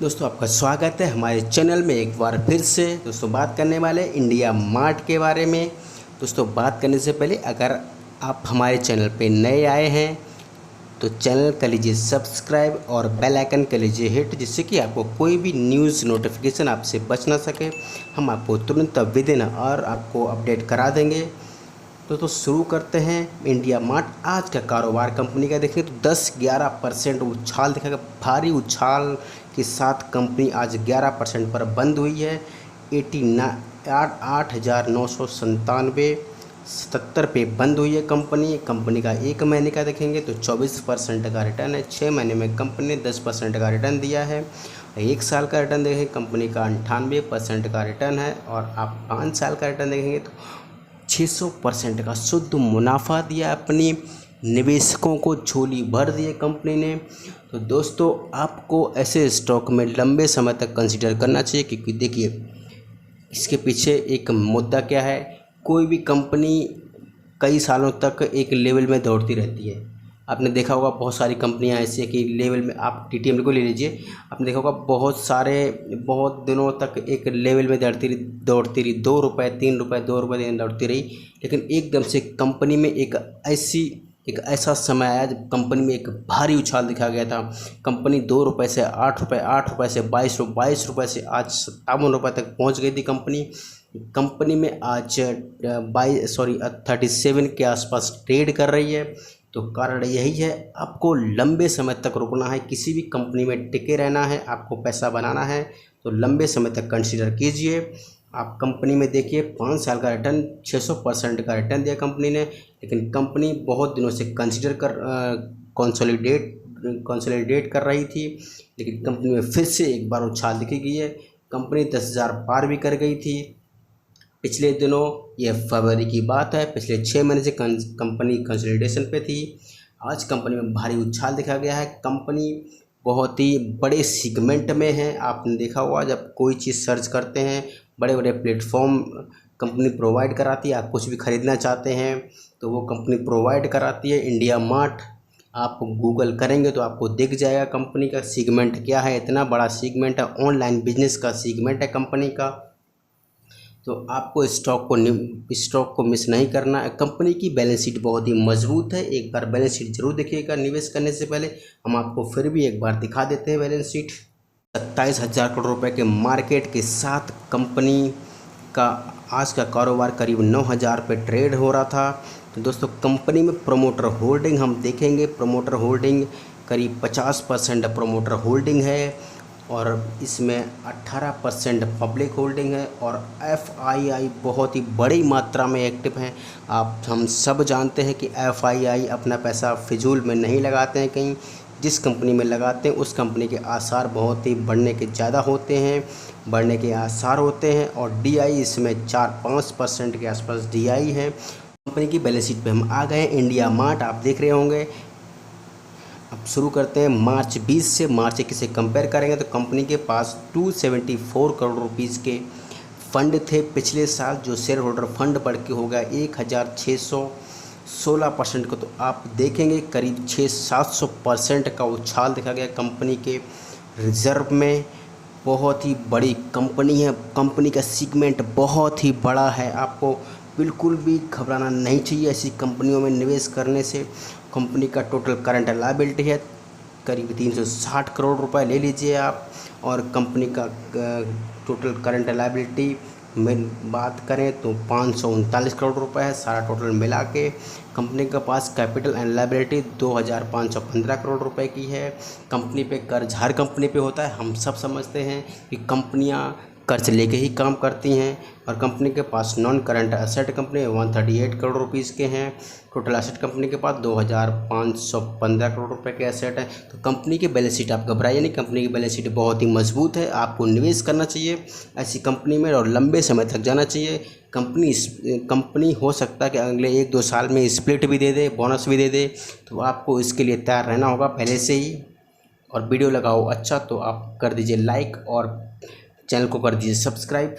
दोस्तों आपका स्वागत है हमारे चैनल में एक बार फिर से। दोस्तों बात करने वाले इंडिया मार्ट के बारे में। दोस्तों बात करने से पहले अगर आप हमारे चैनल पे नए आए हैं तो चैनल कर लीजिए सब्सक्राइब और बेल आइकन कर लीजिए हिट, जिससे कि आपको कोई भी न्यूज़ नोटिफिकेशन आपसे बच ना सके। हम आपको तुरंत विदिन और आपको अपडेट करा देंगे। तो शुरू करते हैं इंडिया मार्ट आज का कारोबार कंपनी का। देखें तो 10-11% उछाल दिखाएगा, भारी उछाल के साथ कंपनी आज 11% पर बंद हुई है। 8,997 पे बंद हुई है कंपनी का एक महीने का देखेंगे तो 24% का रिटर्न है। 6 महीने में कंपनी ने 10% का रिटर्न दिया है। एक साल का रिटर्न देखेंगे कंपनी का 98% का रिटर्न है, और आप 5 साल का रिटर्न देखेंगे तो 600% का शुद्ध मुनाफा दिया अपनी निवेशकों को, झोली भर दिए कंपनी ने। तो दोस्तों आपको ऐसे स्टॉक में लंबे समय तक कंसीडर करना चाहिए, क्योंकि देखिए इसके पीछे एक मुद्दा क्या है। कोई भी कंपनी कई सालों तक एक लेवल में दौड़ती रहती है। आपने देखा होगा बहुत सारी कंपनियां ऐसी है कि लेवल में, आप टीटीएम को ले लीजिए, आपने देखा होगा बहुत दिनों तक एक लेवल में दौड़ती रही, 2 रुपये 3 रुपये 2 रुपये दौड़ती रही। लेकिन एकदम से कंपनी में एक ऐसा समय आया जब कंपनी में एक भारी उछाल दिखा गया था। कंपनी 2 रुपये से 8 रुपये, 8 रुपये से 22 रुपये से आज 57 रुपये तक पहुंच गई थी कंपनी में आज 37 के आसपास ट्रेड कर रही है। तो कारण यही है, आपको लंबे समय तक रुकना है, किसी भी कंपनी में टिके रहना है, आपको पैसा बनाना है तो लंबे समय तक कंसीडर कीजिए। आप कंपनी में देखिए 5 साल का रिटर्न 600% का रिटर्न दिया कंपनी ने। लेकिन कंपनी बहुत दिनों से कंसोलिडेट कर रही थी, लेकिन कंपनी में फिर से एक बार उछाल दिखी गई है। कंपनी 10,000 पार भी कर गई थी पिछले दिनों। यह फरवरी की बात है, पिछले 6 महीने से कंपनी कंसोलिडेशन पे थी। आज कंपनी में भारी उछाल देखा गया है। कंपनी बहुत ही बड़े सीगमेंट में है। आपने देखा होगा जब कोई चीज़ सर्च करते हैं, बड़े बड़े प्लेटफॉर्म कंपनी प्रोवाइड कराती है। आप कुछ भी ख़रीदना चाहते हैं तो वो कंपनी प्रोवाइड कराती है। इंडिया मार्ट आप गूगल करेंगे तो आपको दिख जाएगा कंपनी का सीगमेंट क्या है। इतना बड़ा सीगमेंट है, ऑनलाइन बिजनेस का सीगमेंट है कंपनी का। तो आपको स्टॉक को मिस नहीं करना है। कंपनी की बैलेंस शीट बहुत ही मजबूत है, एक बार बैलेंस शीट जरूर देखिएगा निवेश करने से पहले। हम आपको फिर भी एक बार दिखा देते हैं बैलेंस शीट। 27,000 करोड़ रुपए के मार्केट के साथ कंपनी का आज का कारोबार करीब 9,000 पे ट्रेड हो रहा था। तो दोस्तों कंपनी में प्रोमोटर होल्डिंग हम देखेंगे, प्रोमोटर होल्डिंग करीब 50% प्रोमोटर होल्डिंग है, और इसमें 18% पब्लिक होल्डिंग है, और एफआईआई बहुत ही बड़ी मात्रा में एक्टिव हैं। हम सब जानते हैं कि एफआईआई अपना पैसा फिजूल में नहीं लगाते हैं कहीं, जिस कंपनी में लगाते हैं उस कंपनी के आसार बहुत ही बढ़ने के आसार होते हैं। और डीआई इसमें 4-5% के आसपास डीआई है। कंपनी की बैलेंस शीट पे हम आ गए। इंडिया मार्ट आप देख रहे होंगे। अब शुरू करते हैं मार्च 20 से। मार्च 21 से कंपेयर करेंगे तो कंपनी के पास 274 करोड़ रुपीज़ के फंड थे पिछले साल, जो शेयर होल्डर फंड बढ़ के हो गया 1,616% को। तो आप देखेंगे करीब 600-700% का उछाल देखा गया कंपनी के रिजर्व में। बहुत ही बड़ी कंपनी है, कंपनी का सीगमेंट बहुत ही बड़ा है। आपको बिल्कुल भी घबराना नहीं चाहिए ऐसी कंपनियों में निवेश करने से। कंपनी का टोटल करंट लायबिलिटी है करीब 360 करोड़ रुपए ले लीजिए आप। और कंपनी का टोटल करंट लायबिलिटी में बात करें तो 539 करोड़ रुपए है। सारा टोटल मिला के कंपनी के पास कैपिटल एंड लायबिलिटी 2,515 करोड़ रुपए की है। कंपनी पे कर्ज हर कंपनी पे होता है, हम सब समझते हैं कि कंपनियां कर्ज लेके ही काम करती हैं। और कंपनी के पास non current asset company 138 crore rupees के हैं। टोटल एसेट कंपनी के पास 2,515 करोड़ रुपए के एसेट हैं। तो कंपनी की बैलेंस शीट आप घबराइए नहीं, कंपनी की बैलेंस शीट बहुत ही मजबूत है। आपको निवेश करना चाहिए ऐसी कंपनी में और लंबे समय तक जाना चाहिए। कंपनी हो सकता है कि अगले 1-2 साल में स्प्लिट भी दे दे, बोनस भी दे दे, तो आपको इसके लिए तैयार रहना होगा पहले से ही। और वीडियो लगाओ अच्छा तो आप कर दीजिए लाइक और चैनल को कर दीजिए सब्सक्राइब।